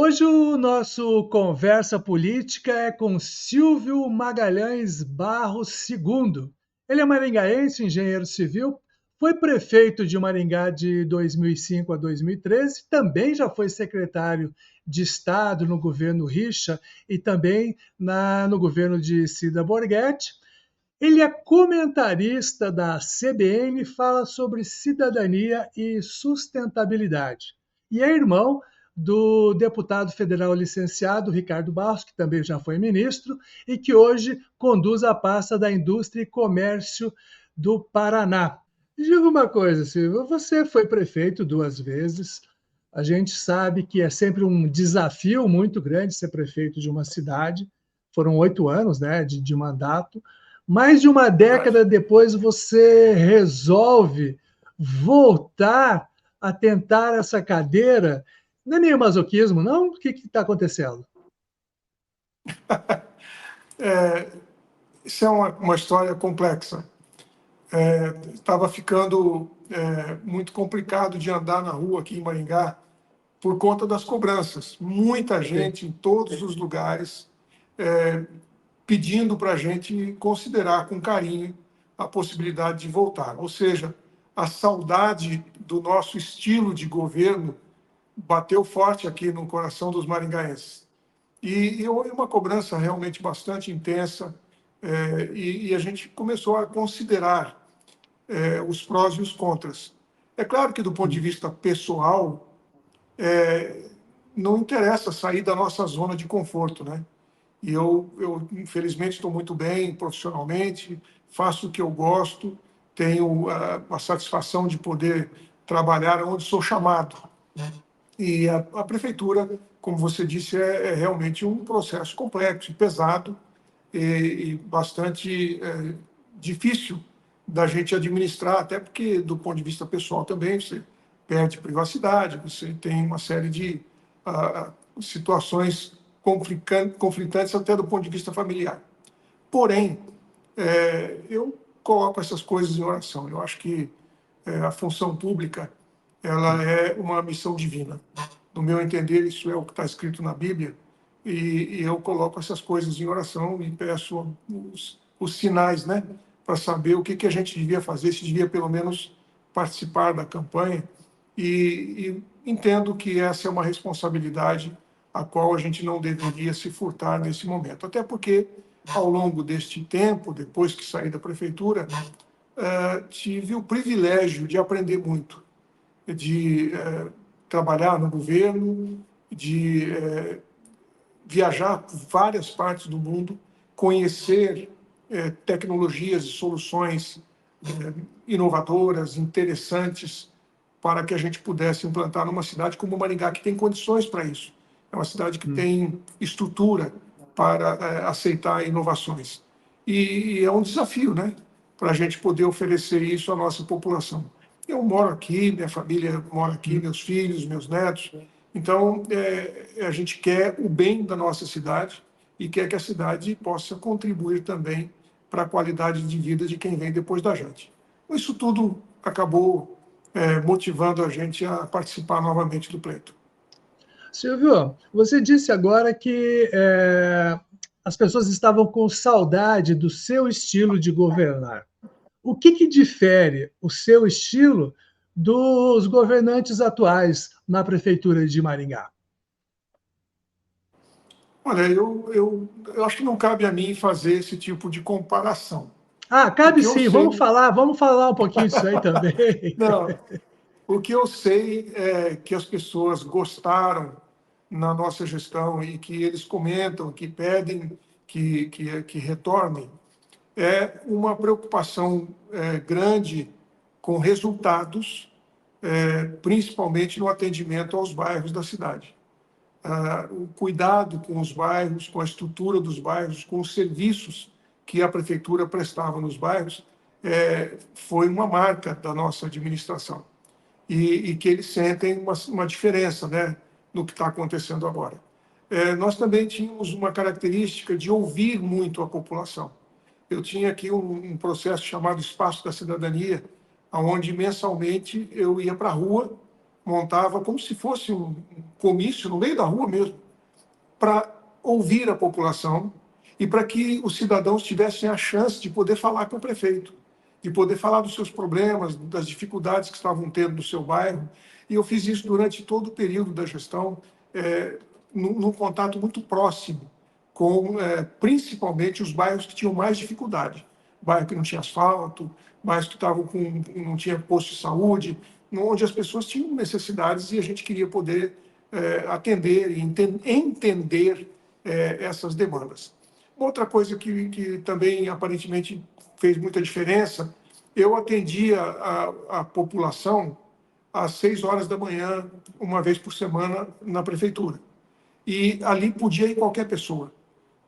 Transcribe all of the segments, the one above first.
Hoje o nosso Conversa Política é com Silvio Magalhães Barros II. Ele é maringaense, engenheiro civil, foi prefeito de Maringá de 2005 a 2013, também já foi secretário de Estado no governo Richa e também no governo de Cida Borghetti. Ele é comentarista da CBN e fala sobre cidadania e sustentabilidade. E é irmão do deputado federal licenciado Ricardo Barros, que também já foi ministro e que hoje conduz a pasta da Indústria e Comércio do Paraná. Diga uma coisa, Silvio, você foi prefeito 2 vezes. A gente sabe que é sempre um desafio muito grande ser prefeito de uma cidade. Foram 8 anos, né, de mandato. Mais de uma Verdade. década depois, você resolve voltar a tentar essa cadeira. Não é meio masoquismo, não? O que está acontecendo? Isso é uma história complexa. Estava ficando muito complicado de andar na rua aqui em Maringá por conta das cobranças. Muita Sim. gente em todos os lugares pedindo para a gente considerar com carinho a possibilidade de voltar. Ou seja, a saudade do nosso estilo de governo bateu forte aqui no coração dos maringaenses. E houve uma cobrança realmente bastante intensa, e a gente começou a considerar os prós e os contras. É claro que, do ponto de vista pessoal, não interessa sair da nossa zona de conforto, né? E eu infelizmente, estou muito bem profissionalmente, faço o que eu gosto, tenho a satisfação de poder trabalhar onde sou chamado. E a prefeitura, como você disse, é realmente um processo complexo e pesado e bastante difícil da gente administrar, até porque, do ponto de vista pessoal também, você perde privacidade, você tem uma série de situações conflitantes até do ponto de vista familiar. Porém, eu coloco essas coisas em oração. Eu acho que a função pública ela é uma missão divina. No meu entender, isso é o que está escrito na Bíblia, e eu coloco essas coisas em oração e peço os sinais, né, para saber o que a gente devia fazer, se devia pelo menos participar da campanha, e entendo que essa é uma responsabilidade a qual a gente não deveria se furtar nesse momento. Até porque, ao longo deste tempo, depois que saí da prefeitura, tive o privilégio de aprender muito, de trabalhar no governo, de viajar por várias partes do mundo, conhecer tecnologias e soluções inovadoras, interessantes, para que a gente pudesse implantar numa cidade como Maringá, que tem condições para isso. É uma cidade que tem estrutura para aceitar inovações. E é um desafio, né, para a gente poder oferecer isso à nossa população. Eu moro aqui, minha família mora aqui, meus filhos, meus netos. Então, a gente quer o bem da nossa cidade e quer que a cidade possa contribuir também para a qualidade de vida de quem vem depois da gente. Isso tudo acabou motivando a gente a participar novamente do pleito. Silvio, você disse agora que as pessoas estavam com saudade do seu estilo de governar. O que difere o seu estilo dos governantes atuais na prefeitura de Maringá? Olha, eu acho que não cabe a mim fazer esse tipo de comparação. Ah, O cabe que eu sim, sei, vamos falar um pouquinho disso aí também. não, o que eu sei é que as pessoas gostaram na nossa gestão e que eles comentam, que pedem que retornem, é uma preocupação grande com resultados, principalmente no atendimento aos bairros da cidade. O cuidado com os bairros, com a estrutura dos bairros, com os serviços que a prefeitura prestava nos bairros, foi uma marca da nossa administração. E que eles sentem uma diferença, né, no que está acontecendo agora. Nós também tínhamos uma característica de ouvir muito a população. Eu tinha aqui um processo chamado Espaço da Cidadania, onde mensalmente eu ia para a rua montava como se fosse um comício no meio da rua mesmo, para ouvir a população e para que os cidadãos tivessem a chance de poder falar com o prefeito, de poder falar dos seus problemas, das dificuldades que estavam tendo no seu bairro. E eu fiz isso durante todo o período da gestão, num contato muito próximo com, principalmente, os bairros que tinham mais dificuldade. Bairro que não tinha asfalto, bairros que estavam com, não tinha posto de saúde, onde as pessoas tinham necessidades e a gente queria poder atender e entender essas demandas. Outra coisa que também aparentemente fez muita diferença, eu atendia a população às 6 horas da manhã, uma vez por semana, na prefeitura. E ali podia ir qualquer pessoa.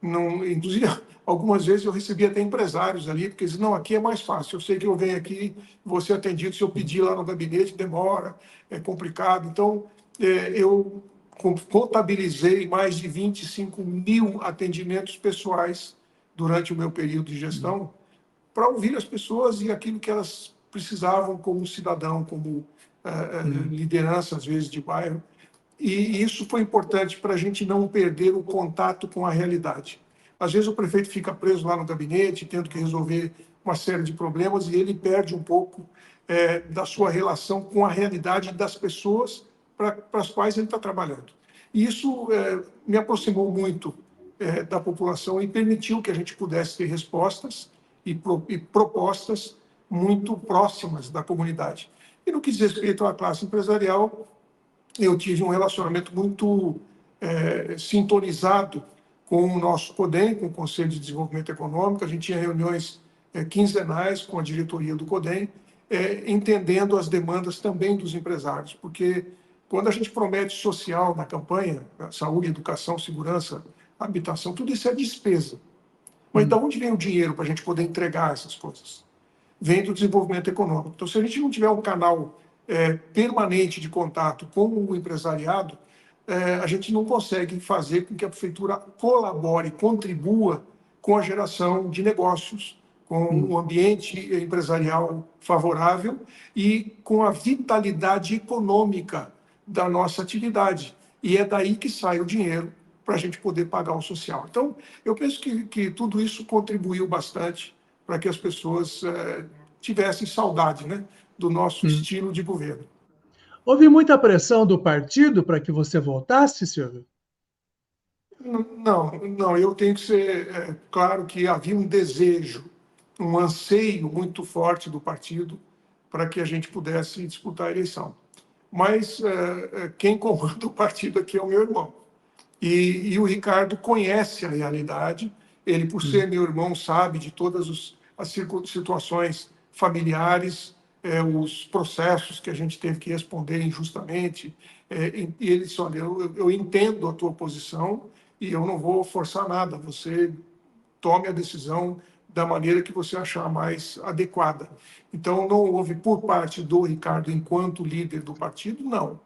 Não, inclusive, algumas vezes eu recebia até empresários ali, porque eles diziam, não, aqui é mais fácil, eu sei que eu venho aqui, vou ser atendido, se eu pedir lá no gabinete, demora, é complicado. Então, eu contabilizei mais de 25 mil atendimentos pessoais durante o meu período de gestão, para ouvir as pessoas e aquilo que elas precisavam como cidadão, como liderança, às vezes, de bairro. E isso foi importante para a gente não perder o contato com a realidade. Às vezes o prefeito fica preso lá no gabinete, tendo que resolver uma série de problemas, e ele perde um pouco da sua relação com a realidade das pessoas para as quais ele está trabalhando. E isso me aproximou muito da população e permitiu que a gente pudesse ter respostas e propostas muito próximas da comunidade. E no que diz respeito à classe empresarial, eu tive um relacionamento muito sintonizado com o nosso CODEM, com o Conselho de Desenvolvimento Econômico. A gente tinha reuniões quinzenais com a diretoria do CODEM, entendendo as demandas também dos empresários, porque quando a gente promete social na campanha, saúde, educação, segurança, habitação, tudo isso é despesa. Mas de onde vem o dinheiro para a gente poder entregar essas coisas? Vem do desenvolvimento econômico. Então, se a gente não tiver um canal permanente de contato com o empresariado, a gente não consegue fazer com que a prefeitura colabore, contribua com a geração de negócios, com um ambiente empresarial favorável e com a vitalidade econômica da nossa atividade. E é daí que sai o dinheiro para a gente poder pagar o social. Então, eu penso que tudo isso contribuiu bastante para que as pessoas tivessem saudade, né, do nosso estilo de governo. Houve muita pressão do partido para que você voltasse, Silvio? Não, não, eu tenho que ser claro que havia um desejo, um anseio muito forte do partido para que a gente pudesse disputar a eleição. Mas quem comanda o partido aqui é o meu irmão. E o Ricardo conhece a realidade, ele, por ser meu irmão, sabe de todas as situações familiares, os processos que a gente teve que responder injustamente. E ele disse, olha, eu entendo a tua posição e eu não vou forçar nada, você tome a decisão da maneira que você achar mais adequada. Então, não houve, por parte do Ricardo, enquanto líder do partido, não.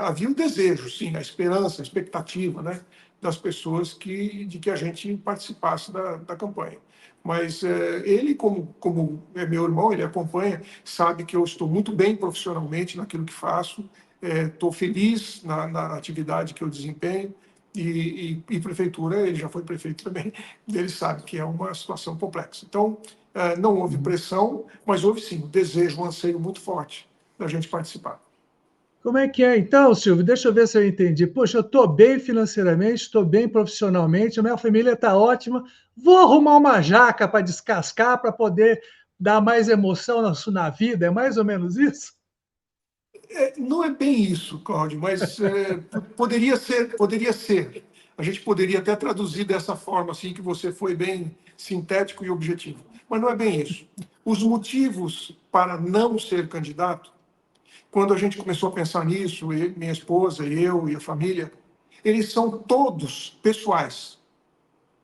Havia um desejo, sim, a esperança, a expectativa, né, das pessoas de que a gente participasse da campanha. Mas ele, como é meu irmão, ele acompanha, sabe que eu estou muito bem profissionalmente naquilo que faço, estou feliz na atividade que eu desempenho, e prefeitura, ele já foi prefeito também, ele sabe que é uma situação complexa. Então, não houve pressão, mas houve sim um desejo, um anseio muito forte da gente participar. Como é que é então, Silvio? Deixa eu ver se eu entendi. Poxa, eu estou bem financeiramente, estou bem profissionalmente, a minha família está ótima. Vou arrumar uma jaca para descascar, para poder dar mais emoção na vida. É mais ou menos isso? Não é bem isso, Cláudio, mas poderia ser, poderia ser. A gente poderia até traduzir dessa forma, assim, que você foi bem sintético e objetivo. Mas não é bem isso. Os motivos para não ser candidato, quando a gente começou a pensar nisso, minha esposa, eu e a família, eles são todos pessoais,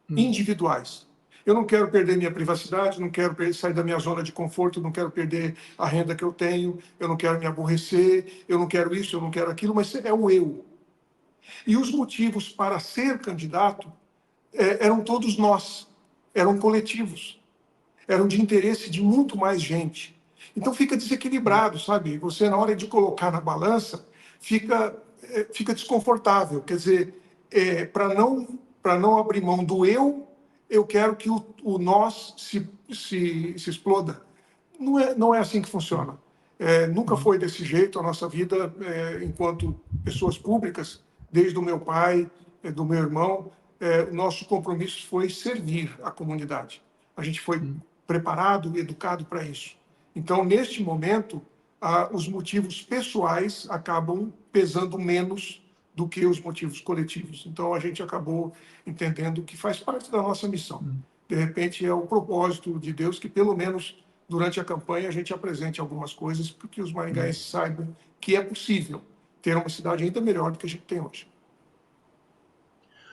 individuais. Eu não quero perder minha privacidade, não quero sair da minha zona de conforto, não quero perder a renda que eu tenho, eu não quero me aborrecer, eu não quero isso, eu não quero aquilo, mas é o eu. E os motivos para ser candidato eram todos nós, eram coletivos, eram de interesse de muito mais gente. Então fica desequilibrado, sabe? Você, na hora de colocar na balança, fica desconfortável. Quer dizer, para não abrir mão do eu quero que o nós se exploda. Não é assim que funciona. Nunca foi desse jeito a nossa vida enquanto pessoas públicas, desde o meu pai, do meu irmão. O nosso compromisso foi servir a comunidade. A gente foi preparado e educado para isso. Então, neste momento, os motivos pessoais acabam pesando menos do que os motivos coletivos. Então, a gente acabou entendendo que faz parte da nossa missão. De repente, é o propósito de Deus que, pelo menos durante a campanha, a gente apresente algumas coisas para que os maringaenses saibam que é possível ter uma cidade ainda melhor do que a gente tem hoje.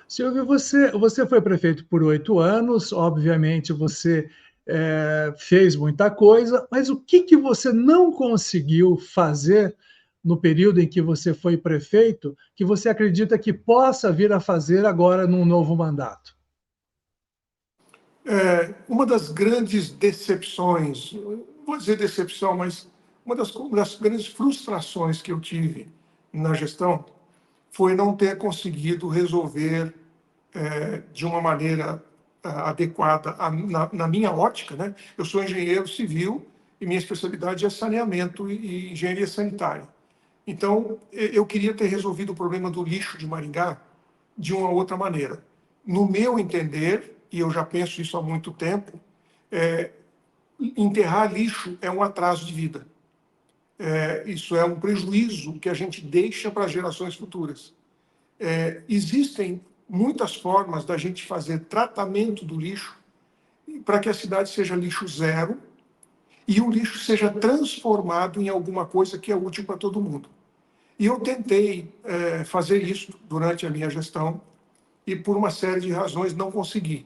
Silvio, você foi prefeito por 8 anos, obviamente você fez muita coisa, mas o que você não conseguiu fazer no período em que você foi prefeito, que você acredita que possa vir a fazer agora num novo mandato? Uma das grandes decepções, não vou dizer decepção, mas uma das grandes frustrações que eu tive na gestão foi não ter conseguido resolver de uma maneira adequada na minha ótica, né? Eu sou engenheiro civil e minha especialidade é saneamento e engenharia sanitária. Então, eu queria ter resolvido o problema do lixo de Maringá de uma outra maneira. No meu entender, e eu já penso isso há muito tempo, enterrar lixo é um atraso de vida. Isso é um prejuízo que a gente deixa para as gerações futuras. Existem muitas formas da gente fazer tratamento do lixo para que a cidade seja lixo zero e o lixo seja transformado em alguma coisa que é útil para todo mundo. E eu tentei fazer isso durante a minha gestão e, por uma série de razões, não consegui.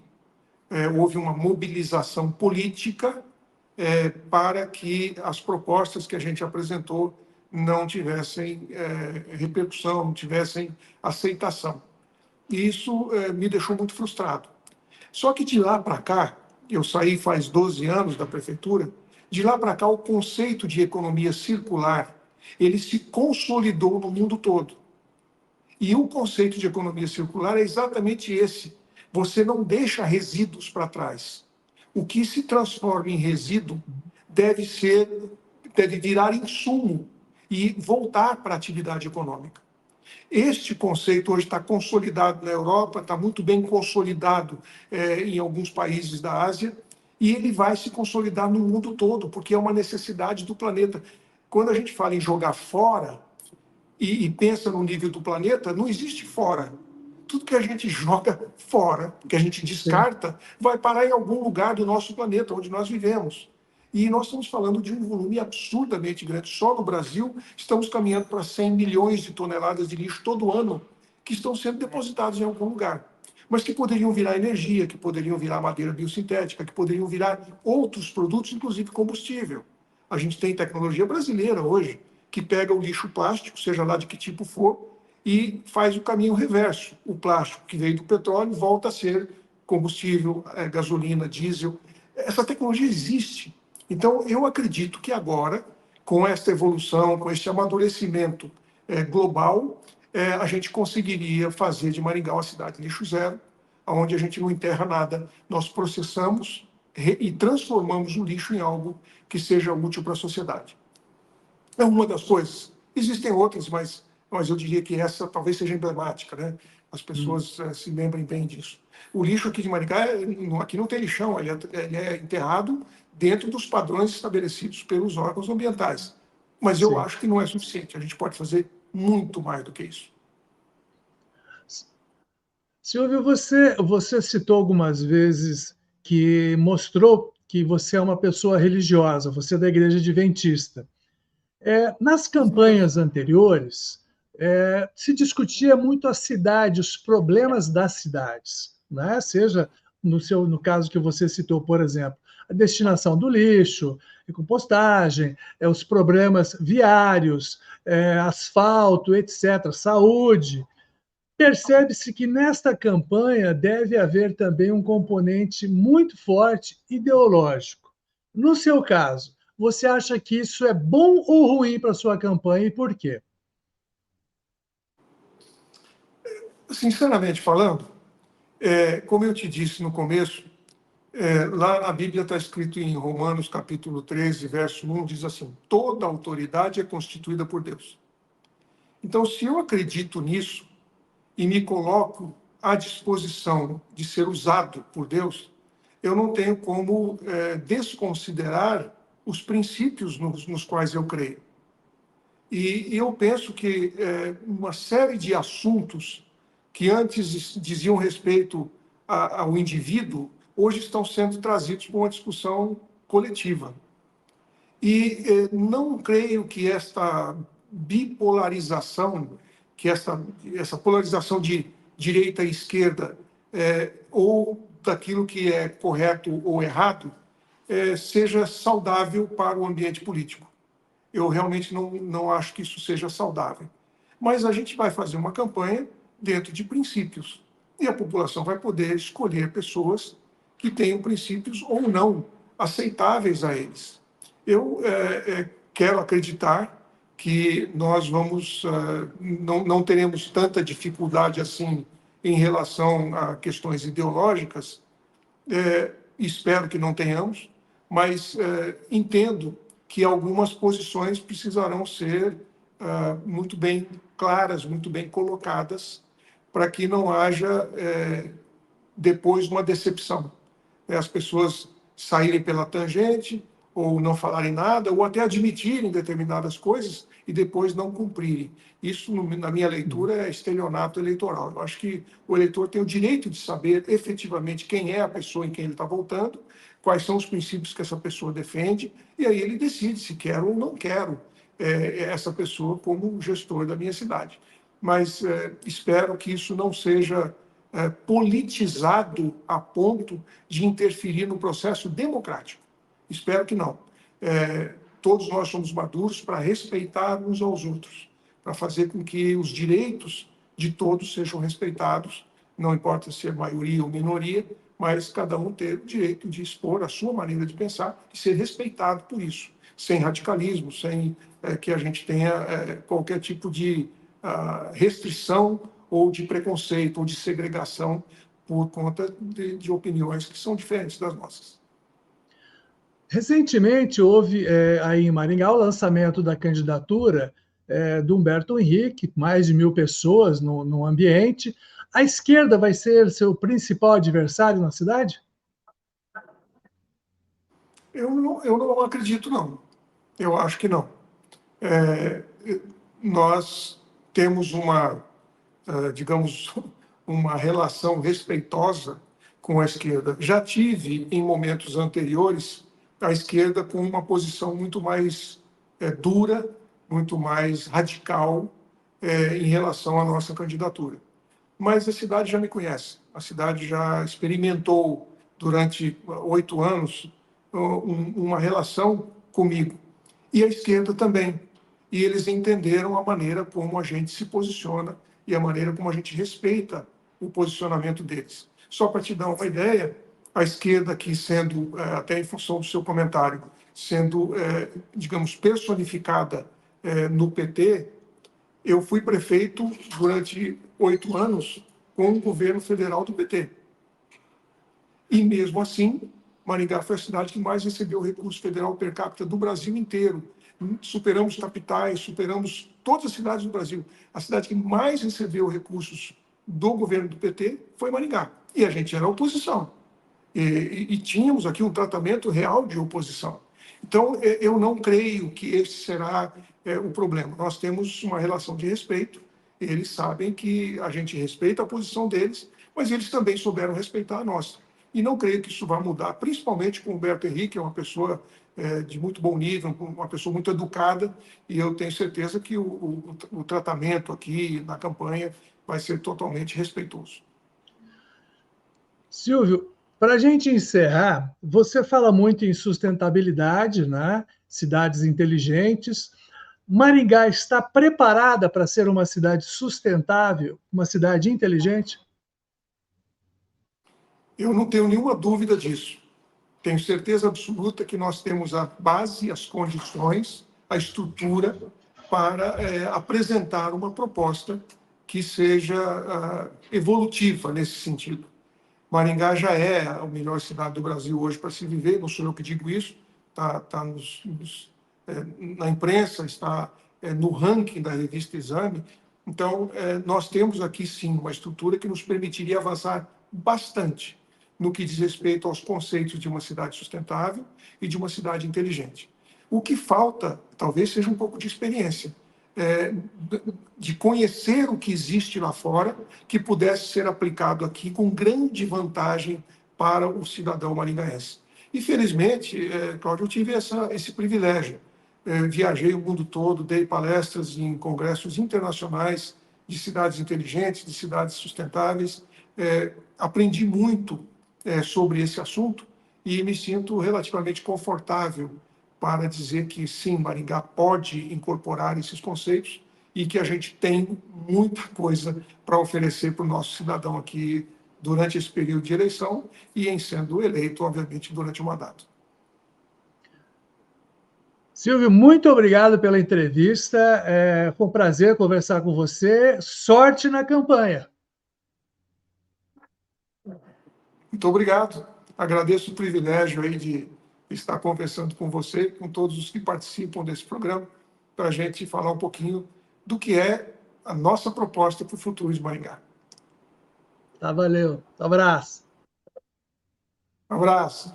Houve uma mobilização política para que as propostas que a gente apresentou não tivessem repercussão, não tivessem aceitação. E isso me deixou muito frustrado. Só que de lá para cá, eu saí faz 12 anos da prefeitura, de lá para cá o conceito de economia circular, ele se consolidou no mundo todo. E o conceito de economia circular é exatamente esse. Você não deixa resíduos para trás. O que se transforma em resíduo deve virar insumo e voltar para a atividade econômica. Este conceito hoje está consolidado na Europa, está muito bem consolidado em alguns países da Ásia, e ele vai se consolidar no mundo todo, porque é uma necessidade do planeta. Quando a gente fala em jogar fora e pensa no nível do planeta, não existe fora. Tudo que a gente joga fora, que a gente descarta, vai parar em algum lugar do nosso planeta, onde nós vivemos. E nós estamos falando de um volume absurdamente grande. Só no Brasil, estamos caminhando para 100 milhões de toneladas de lixo todo ano, que estão sendo depositados em algum lugar. Mas que poderiam virar energia, que poderiam virar madeira biosintética, que poderiam virar outros produtos, inclusive combustível. A gente tem tecnologia brasileira hoje, que pega o lixo plástico, seja lá de que tipo for, e faz o caminho reverso. O plástico que veio do petróleo volta a ser combustível, gasolina, diesel. Essa tecnologia existe. Então, eu acredito que agora, com esta evolução, com este amadurecimento global, a gente conseguiria fazer de Maringá uma cidade lixo zero, onde a gente não enterra nada, nós processamos e transformamos o lixo em algo que seja útil para a sociedade. É uma das coisas. Existem outras, mas eu diria que essa talvez seja emblemática, né? As pessoas se lembrem bem disso. O lixo aqui de Maringá, aqui não tem lixão, ele é enterrado dentro dos padrões estabelecidos pelos órgãos ambientais. Mas eu acho que não é suficiente, a gente pode fazer muito mais do que isso. Silvio, você citou algumas vezes que mostrou que você é uma pessoa religiosa, você é da Igreja Adventista. Nas campanhas anteriores, se discutia muito a cidade, os problemas das cidades, né? Seja no caso que você citou, por exemplo, a destinação do lixo, a compostagem, os problemas viários, asfalto, etc., saúde. Percebe-se que nesta campanha deve haver também um componente muito forte ideológico. No seu caso, você acha que isso é bom ou ruim para a sua campanha e por quê? Sinceramente falando, como eu te disse no começo, lá na Bíblia está escrito em Romanos capítulo 13, verso 1, diz assim: toda autoridade é constituída por Deus. Então, se eu acredito nisso e me coloco à disposição de ser usado por Deus, eu não tenho como desconsiderar os princípios nos quais eu creio. E eu penso que uma série de assuntos que antes diziam respeito ao indivíduo, hoje estão sendo trazidos para uma discussão coletiva. E não creio que esta bipolarização, que essa polarização de direita e esquerda, ou daquilo que é correto ou errado, seja saudável para o ambiente político. Eu realmente não acho que isso seja saudável. Mas a gente vai fazer uma campanha dentro de princípios. E a população vai poder escolher pessoas que tenham princípios ou não aceitáveis a eles. Eu quero acreditar que nós não teremos tanta dificuldade assim em relação a questões ideológicas, espero que não tenhamos, mas entendo que algumas posições precisarão ser muito bem claras, muito bem colocadas, para que não haja depois uma decepção. As pessoas saírem pela tangente, ou não falarem nada, ou até admitirem determinadas coisas e depois não cumprirem. Isso, na minha leitura, é estelionato eleitoral. Eu acho que o eleitor tem o direito de saber efetivamente quem é a pessoa em quem ele está votando, quais são os princípios que essa pessoa defende, e aí ele decide se quer ou não quero essa pessoa como gestor da minha cidade. Mas espero que isso não seja politizado a ponto de interferir no processo democrático. Espero que não. Todos nós somos maduros para respeitar uns aos outros, para fazer com que os direitos de todos sejam respeitados, não importa se é maioria ou minoria, mas cada um ter o direito de expor a sua maneira de pensar e ser respeitado por isso, sem radicalismo, sem que a gente tenha qualquer tipo de restrição ou de preconceito ou de segregação por conta de opiniões que são diferentes das nossas. Recentemente houve aí em Maringá o lançamento da candidatura do Humberto Henrique, mais de 1.000 pessoas no ambiente. A esquerda vai ser seu principal adversário na cidade? Eu não acredito, não. Eu acho que não. Nós temos digamos, uma relação respeitosa com a esquerda. Já tive, em momentos anteriores, a esquerda com uma posição muito mais dura, muito mais radical em relação à nossa candidatura. Mas a cidade já me conhece, a cidade já experimentou durante 8 anos uma relação comigo, e a esquerda também. E eles entenderam a maneira como a gente se posiciona e a maneira como a gente respeita o posicionamento deles. Só para te dar uma ideia, a esquerda aqui sendo, até em função do seu comentário, sendo, digamos, personificada no PT, eu fui prefeito durante 8 anos com o governo federal do PT. E mesmo assim, Maringá foi a cidade que mais recebeu recurso federal per capita do Brasil inteiro. Superamos capitais, superamos todas as cidades do Brasil. A cidade que mais recebeu recursos do governo do PT foi Maringá. E a gente era oposição. E tínhamos aqui um tratamento real de oposição. Então, eu não creio que esse será o problema. Nós temos uma relação de respeito, eles sabem que a gente respeita a posição deles, mas eles também souberam respeitar a nossa. E não creio que isso vá mudar, principalmente com o Humberto Henrique, é uma pessoa de muito bom nível, uma pessoa muito educada, e eu tenho certeza que o tratamento aqui na campanha vai ser totalmente respeitoso. Silvio, para a gente encerrar, você fala muito em sustentabilidade, né? Cidades inteligentes. Maringá está preparada para ser uma cidade sustentável, uma cidade inteligente? Eu não tenho nenhuma dúvida disso. Tenho certeza absoluta que nós temos a base, as condições, a estrutura para apresentar uma proposta que seja evolutiva nesse sentido. Maringá já é a melhor cidade do Brasil hoje para se viver, não sou eu que digo isso, está na imprensa, está no ranking da revista Exame. Então, nós temos aqui, sim, uma estrutura que nos permitiria avançar bastante no que diz respeito aos conceitos de uma cidade sustentável e de uma cidade inteligente. O que falta, talvez, seja um pouco de experiência, de conhecer o que existe lá fora, que pudesse ser aplicado aqui com grande vantagem para o cidadão maringaense. Infelizmente, Cláudio, eu tive esse privilégio. Viajei o mundo todo, dei palestras em congressos internacionais de cidades inteligentes, de cidades sustentáveis, aprendi muito sobre esse assunto e me sinto relativamente confortável para dizer que, sim, Maringá pode incorporar esses conceitos e que a gente tem muita coisa para oferecer para o nosso cidadão aqui durante esse período de eleição e em sendo eleito, obviamente, durante o mandato. Silvio, muito obrigado pela entrevista. Foi um prazer conversar com você. Sorte na campanha. Muito obrigado. Agradeço o privilégio aí de estar conversando com você e com todos os que participam desse programa, para a gente falar um pouquinho do que é a nossa proposta para o futuro de Maringá. Tá, valeu. Um abraço. Um abraço.